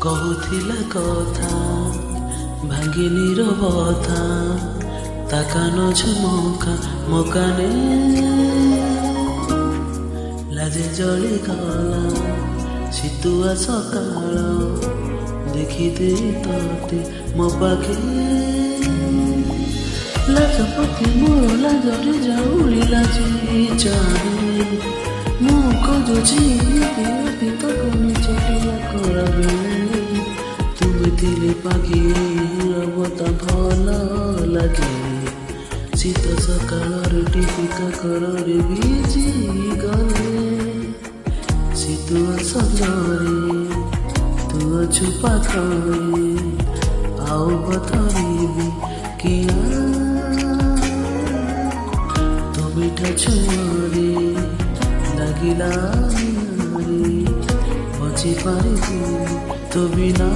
কহুথিলা কথা ভাঙ্গি নীরবতা তাকানো ঝুমকা মকানে লাজে জଳି ଗଲା ଶୀତୁଆ ସକାଳ ଦେଖିଦେ ତତେ ମୋ ପାଖେ ଲାଜପତି ମୋର ଲାଜରେ ଯାଉଳି ଲାଜି ଚାହେଁ ମୁଁ ଖୋଜୁଛି ତକୁ ନିଜଟିଆ କରବେ ତୁମେ ଥିଲେ ପାଖି ରବତା ଭଲ ଲାଗେ ଶୀତ ସକାଳରେ ଟିପିକା କରରେ ଭିଜି ଗଲେ ଶୀତୁଆ ସଜରେ ତୁ ଅଛୁ ପାଖରେ ଆଉ ବତରିବି କିଆ ତୋ ମିଠା ଛୁଆରେ ଲାଗିଲା ବଞ୍ଚି ପାରିବି ତୋ ବିନା